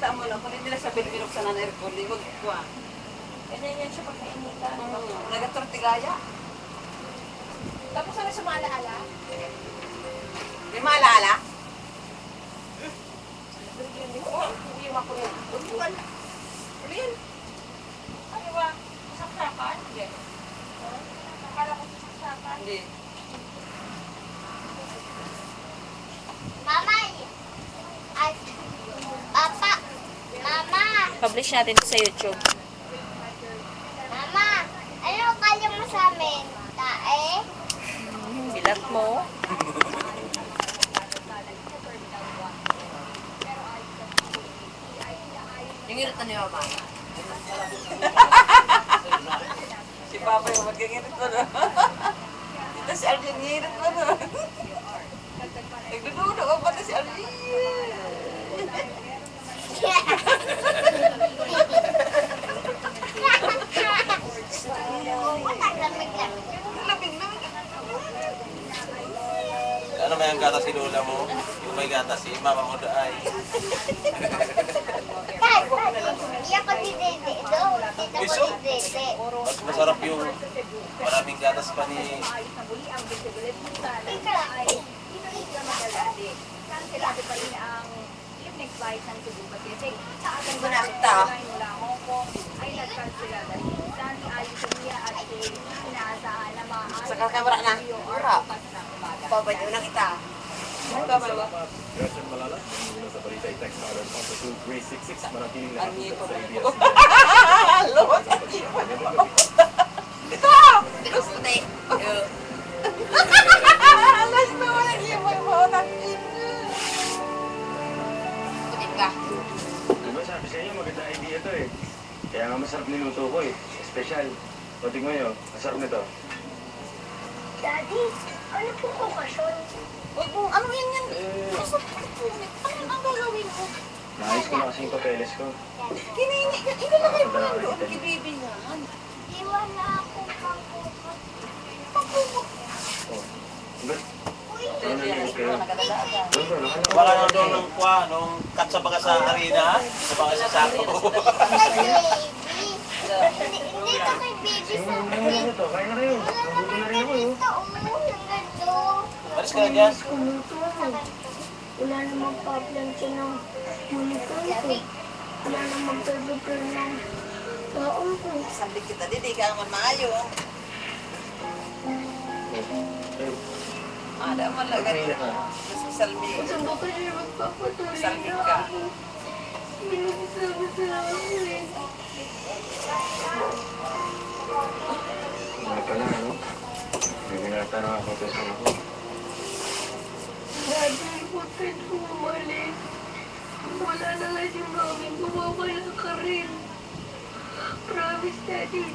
Kita mo lang, kung hindi nila sa binuksan ng aircon, di magkuha. Ganyan yan siya pagkainitan. Nagatortigaya. Tapos ano sa maalaala? May maalala? Hindi yung ako rin. Butuan. Ano yun? Ano ba? Saksakan? Hindi. Akala ko saksakan. Hindi. Mama! Ay, Papa! Mama! Publish natin ito sa YouTube. Mama! Ano kaya mo sa amin? Tae? Bilat mo. Yung iritan ni Mama. Si Papa yung mag-ingirit mo, no? Dito si Arlene, ngirit mo, no? Nagdududo ka pati si Arlene. Lamig na. Ano may ang gatas si Lola mo? Yung may gatas si Mama mo daay. Hindi ako si Dede. Dito ko si Dede. Mas masarap yung maraming gatas pa ni... Ika. Hindi ko nakita. Sakal kayo wala na. Wala. Babay nyo na kita. Babay ba? Gretchen Malala, mula sa Balita i-text na alarm on sa 2366, manatiling Ang nakapunta ipon. sa ABS. Lord, ang ipon. Ito! Gusto na eh. Alas na walang ipon mo. Putin ka. Diba sabi sa inyo, maganda idea to eh. Kaya nga masarap niluto ko eh. Special. O tingnan nyo, masarap nito. Daddy, ano po okasyon? Huwag mo, ano yan yan? Gusto ko punit. Ano ang gagawin mo? Naayos ko na kasi yung papeles ko. Kinini ka. Ilalagay mo lang doon. Kibibi yan. Di wala akong pangkukot. Pagkumot. Oh. Diba? Uy, Ano na yun kayo? Doon ba? Nakala Baka nung doon nung kuha, nung katsa baka sa harina, sa baka sa sako. baby. Hindi to kay baby sa Ano to? Kain na kayo. Nabuto na rin ako eh. ito. Nagando. Maris ka na dyan. Wala namang problem siya ng uniform ko. Wala namang prepare ng taon ko. Sabi kita, di ka naman maayo. Ada man lang ganito. Mas salmi. Saan ba kayo magpapatuloy Salmi na ka. ako? Sinabi sa akin. Wala pala, ano? Bibinata na ako sa sama ko. Daddy, huwag kayo umalis. Wala na lang yung mami. Bumabalik ka rin. Promise, Daddy.